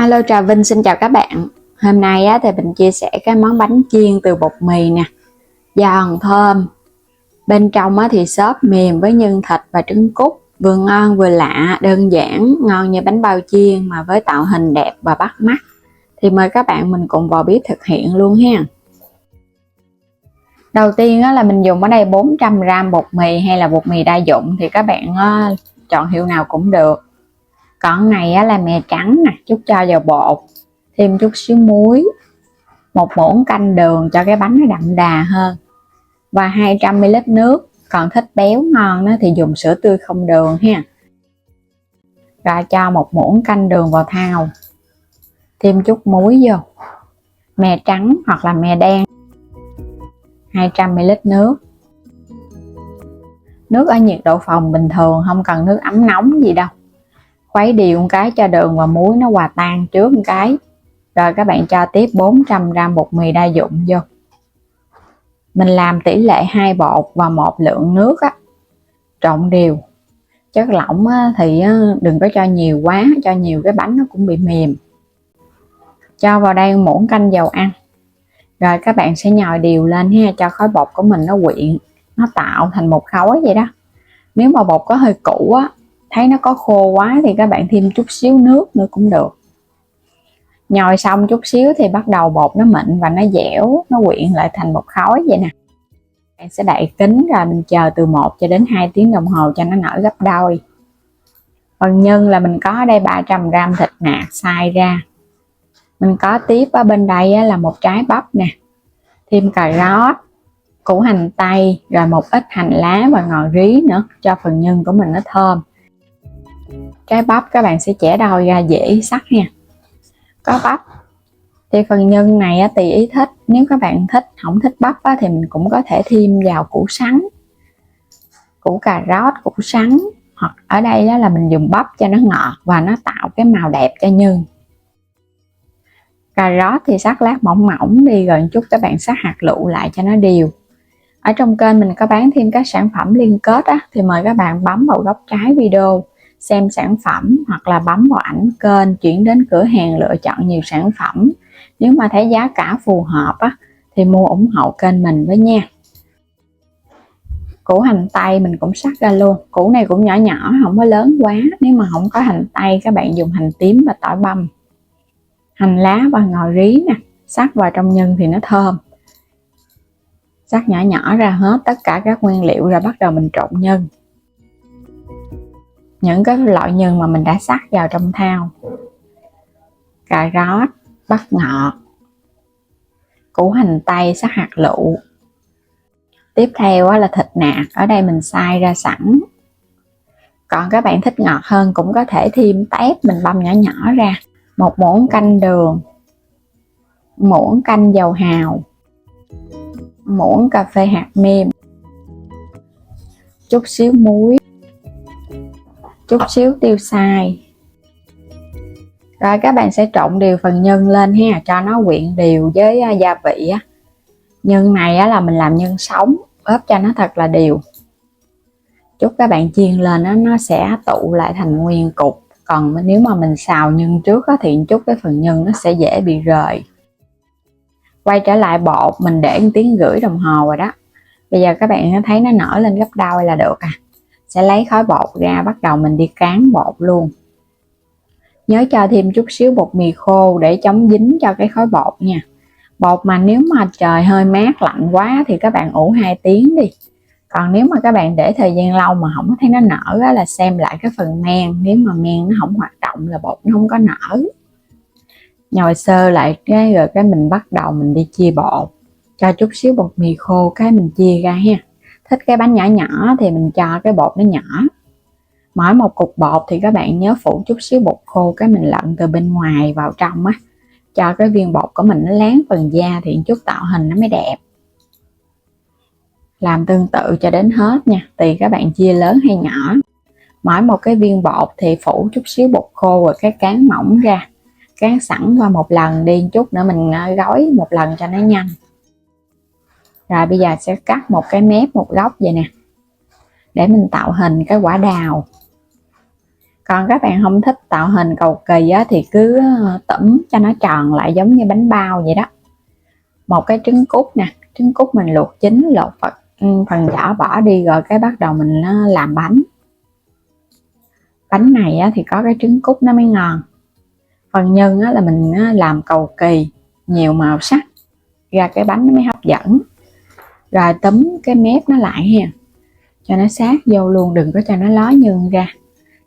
Alo, Trà Vinh xin chào các bạn. Hôm nay thì mình chia sẻ cái món bánh chiên từ bột mì nè, giòn thơm. Bên trong thì xốp mềm với nhân thịt và trứng cút, vừa ngon vừa lạ, đơn giản, ngon như bánh bao chiên mà với tạo hình đẹp và bắt mắt. Thì mời các bạn mình cùng vào bếp thực hiện luôn ha. Đầu tiên là mình dùng ở đây 400g bột mì hay là bột mì đa dụng thì các bạn chọn hiệu nào cũng được. Còn này là mè trắng nè, chút cho vào bột, thêm chút xíu muối, 1 muỗng canh đường cho cái bánh nó đậm đà hơn, và 200ml nước. Còn thích béo ngon thì dùng sữa tươi không đường ha. Rồi cho 1 muỗng canh đường vào thau, thêm chút muối vô, mè trắng hoặc là mè đen, 200ml nước. Nước ở nhiệt độ phòng bình thường, không cần nước ấm nóng gì đâu. Khuấy đều một cái cho đường và muối nó hòa tan trước một cái. Rồi các bạn cho tiếp 400g bột mì đa dụng vô. Mình làm tỷ lệ 2 bột và 1 lượng nước trộn đều. Chất lỏng thì đừng có cho nhiều quá, cho nhiều cái bánh nó cũng bị mềm. Cho vào đây 1 muỗng canh dầu ăn. Rồi các bạn sẽ nhồi đều lên ha, cho khối bột của mình nó quyện, nó tạo thành một khối vậy đó. Nếu mà bột có hơi cũ thấy nó có khô quá thì các bạn thêm chút xíu nước nữa cũng được. Nhồi xong chút xíu thì bắt đầu bột nó mịn và nó dẻo, nó quyện lại thành một khối vậy nè. Bạn sẽ đậy kín rồi mình chờ từ 1 cho đến 2 tiếng đồng hồ cho nó nở gấp đôi. Phần nhân là mình có ở đây 300g thịt nạc xay ra. Mình có tiếp ở bên đây là 1 trái bắp nè, thêm cà rốt, củ hành tây, rồi một ít hành lá và ngò rí nữa cho phần nhân của mình nó thơm. Trái bắp các bạn sẽ chẻ đôi ra dễ sắc nha. Có bắp thì phần nhân này tùy ý thích. Nếu các bạn không thích bắp thì mình cũng có thể thêm vào củ sắn, củ cà rốt, củ sắn. Hoặc ở đây là mình dùng bắp cho nó ngọt và nó tạo cái màu đẹp cho nhân. Cà rốt thì sắc lát mỏng mỏng đi, rồi chút các bạn sắc hạt lựu lại cho nó đều. Ở trong kênh mình có bán thêm các sản phẩm liên kết thì mời các bạn bấm vào góc trái video xem sản phẩm, hoặc là bấm vào ảnh kênh chuyển đến cửa hàng lựa chọn nhiều sản phẩm. Nếu mà thấy giá cả phù hợp thì mua ủng hộ kênh mình với nha. Củ hành tây mình cũng sắc ra luôn. Củ này cũng nhỏ nhỏ, không có lớn quá. Nếu mà không có hành tây các bạn dùng hành tím và tỏi băm. Hành lá và ngò rí nè, sắc vào trong nhân thì nó thơm. Sắc nhỏ nhỏ ra hết tất cả các nguyên liệu rồi bắt đầu mình trộn nhân. Những cái loại nhân mà mình đã sắc vào trong thau: cà rốt, bắp ngọt, củ hành tây sắc hạt lựu. Tiếp theo là thịt nạc, ở đây mình xay ra sẵn. Còn các bạn thích ngọt hơn cũng có thể thêm tép mình băm nhỏ nhỏ ra. 1 muỗng canh đường, muỗng canh dầu hào, muỗng cà phê hạt nêm, chút xíu muối, chút xíu tiêu xay. Rồi các bạn sẽ trộn đều phần nhân lên ha, cho nó quyện đều với gia vị Nhân này là mình làm nhân sống, ướp cho nó thật là đều. Chút các bạn chiên lên nó sẽ tụ lại thành nguyên cục. Còn nếu mà mình xào nhân trước thì chút cái phần nhân nó sẽ dễ bị rời. Quay trở lại bột, mình để 1,5 tiếng đồng hồ rồi đó. Bây giờ các bạn thấy nó nở lên gấp đôi là được Sẽ lấy khối bột ra, bắt đầu mình đi cán bột luôn. Nhớ cho thêm chút xíu bột mì khô để chống dính cho cái khối bột nha. Bột mà nếu mà trời hơi mát lạnh quá thì các bạn ủ 2 tiếng đi. Còn nếu mà các bạn để thời gian lâu mà không thấy nó nở là xem lại cái phần men. Nếu mà men nó không hoạt động là bột nó không có nở. Nhồi sơ lại rồi mình bắt đầu mình đi chia bột. Cho chút xíu bột mì khô cái mình chia ra ha. Thích cái bánh nhỏ nhỏ thì mình cho cái bột nó nhỏ. Mỗi một cục bột thì các bạn nhớ phủ chút xíu bột khô cái mình lặn từ bên ngoài vào trong cho cái viên bột của mình nó láng phần da thì chút tạo hình nó mới đẹp. Làm tương tự cho đến hết nha, tùy các bạn chia lớn hay nhỏ. Mỗi một cái viên bột thì phủ chút xíu bột khô rồi cái cán mỏng ra. Cán sẵn qua một lần đi, chút nữa mình gói một lần cho nó nhanh. Rồi bây giờ sẽ cắt một cái mép một góc vậy nè, để mình tạo hình cái quả đào. Còn các bạn không thích tạo hình cầu kỳ á, thì cứ tẩm cho nó tròn lại giống như bánh bao vậy đó. Một cái trứng cút nè, trứng cút mình luộc chín, lột phần vỏ bỏ đi, rồi cái bắt đầu mình làm bánh. Bánh này á, thì có cái trứng cút nó mới ngon. Phần nhân á, là mình làm cầu kỳ nhiều màu sắc ra cái bánh nó mới hấp dẫn. Rồi túm cái mép nó lại ha, cho nó sát vô luôn, đừng có cho nó ló nhân ra.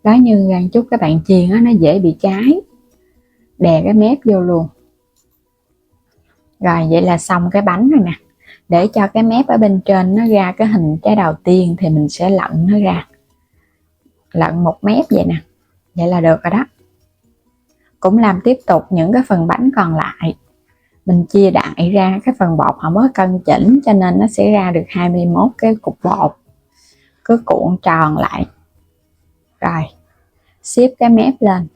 Ló nhân ra chút các bạn chiên á, nó dễ bị cháy. Đè cái mép vô luôn. Rồi vậy là xong cái bánh rồi nè. Để cho cái mép ở bên trên nó ra cái hình trái đầu tiên thì mình sẽ lận nó ra. Lận một mép vậy nè. Vậy là được rồi đó. Cũng làm tiếp tục những cái phần bánh còn lại. Mình chia đại ra, cái phần bột không có cân chỉnh cho nên nó sẽ ra được 21 cái cục bột. Cứ cuộn tròn lại. Rồi xếp cái mép lên.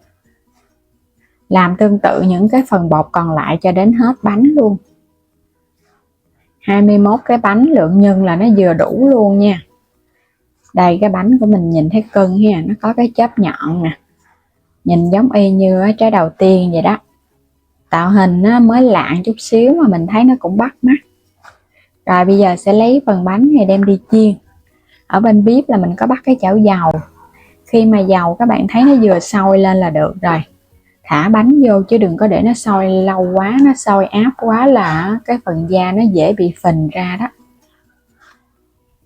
Làm tương tự những cái phần bột còn lại cho đến hết bánh luôn. 21 cái bánh, lượng nhân là nó vừa đủ luôn nha. Đây cái bánh của mình nhìn thấy cưng ha, nó có cái chớp nhọn nè. Nhìn giống y như trái đầu tiên vậy đó. Tạo hình nó mới lạ chút xíu mà mình thấy nó cũng bắt mắt. Rồi bây giờ sẽ lấy phần bánh này đem đi chiên. Ở bên bếp là mình có bắt cái chảo dầu. Khi mà dầu các bạn thấy nó vừa sôi lên là được rồi. Thả bánh vô chứ đừng có để nó sôi lâu quá, nó sôi áp quá là cái phần da nó dễ bị phình ra đó.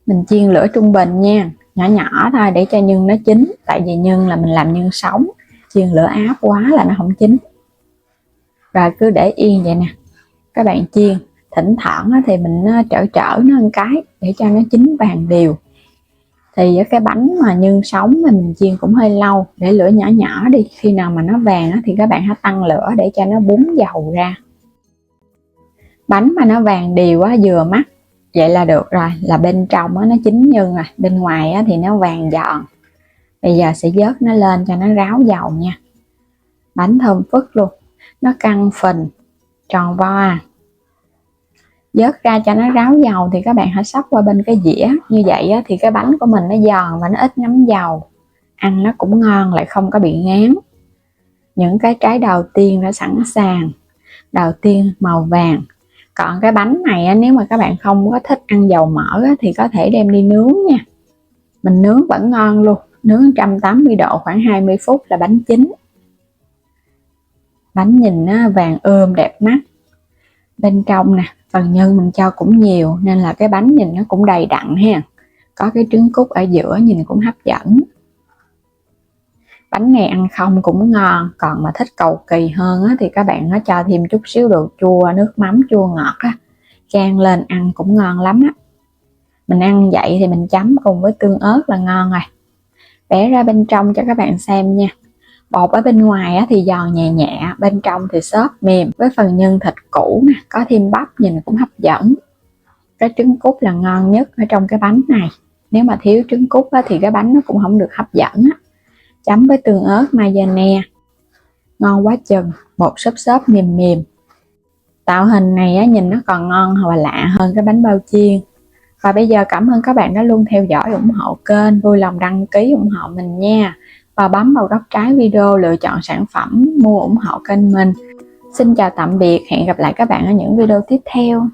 Mình chiên lửa trung bình nha, nhỏ nhỏ thôi để cho nhân nó chín. Tại vì nhân là mình làm nhân sống, chiên lửa áp quá là nó không chín. Rồi cứ để yên vậy nè. Các bạn chiên, thỉnh thoảng thì mình trở nó một cái để cho nó chín vàng đều. Thì cái bánh mà nhân sống mà mình chiên cũng hơi lâu, để lửa nhỏ nhỏ đi. Khi nào mà nó vàng thì các bạn hãy tăng lửa để cho nó búng dầu ra. Bánh mà nó vàng đều vừa mắt, vậy là được rồi, là bên trong nó chín nhân rồi, bên ngoài thì nó vàng giòn. Bây giờ sẽ vớt nó lên cho nó ráo dầu nha. Bánh thơm phức luôn, nó căng phình, tròn vo. Vớt ra cho nó ráo dầu thì các bạn hãy xóc qua bên cái dĩa. Như vậy thì cái bánh của mình nó giòn và nó ít ngấm dầu. Ăn nó cũng ngon, lại không có bị ngán. Những cái trái đầu tiên đã sẵn sàng. Đầu tiên màu vàng. Còn cái bánh này nếu mà các bạn không có thích ăn dầu mỡ thì có thể đem đi nướng nha. Mình nướng vẫn ngon luôn. Nướng 180 độ khoảng 20 phút là bánh chín. Bánh nhìn vàng ươm đẹp mắt. Bên trong nè, phần nhân mình cho cũng nhiều nên là cái bánh nhìn nó cũng đầy đặn ha. Có cái trứng cút ở giữa nhìn cũng hấp dẫn. Bánh này ăn không cũng ngon. Còn mà thích cầu kỳ hơn thì các bạn cho thêm chút xíu đồ chua, nước mắm chua ngọt chan lên ăn cũng ngon lắm á. Mình ăn vậy thì mình chấm cùng với tương ớt là ngon rồi. Bẻ ra bên trong cho các bạn xem nha. Bột ở bên ngoài thì giòn nhẹ nhẹ, bên trong thì xốp mềm với phần nhân thịt cũ nè, có thêm bắp nhìn cũng hấp dẫn. Cái trứng cút là ngon nhất ở trong cái bánh này. Nếu mà thiếu trứng cút thì cái bánh nó cũng không được hấp dẫn á. Chấm với tương ớt mayonnaise. Ngon quá chừng, bột xốp mềm mềm. Tạo hình này nhìn nó còn ngon và lạ hơn cái bánh bao chiên. Và bây giờ cảm ơn các bạn đã luôn theo dõi ủng hộ kênh, vui lòng đăng ký ủng hộ mình nha. Và bấm vào góc trái video lựa chọn sản phẩm mua ủng hộ kênh mình. Xin chào tạm biệt, hẹn gặp lại các bạn ở những video tiếp theo.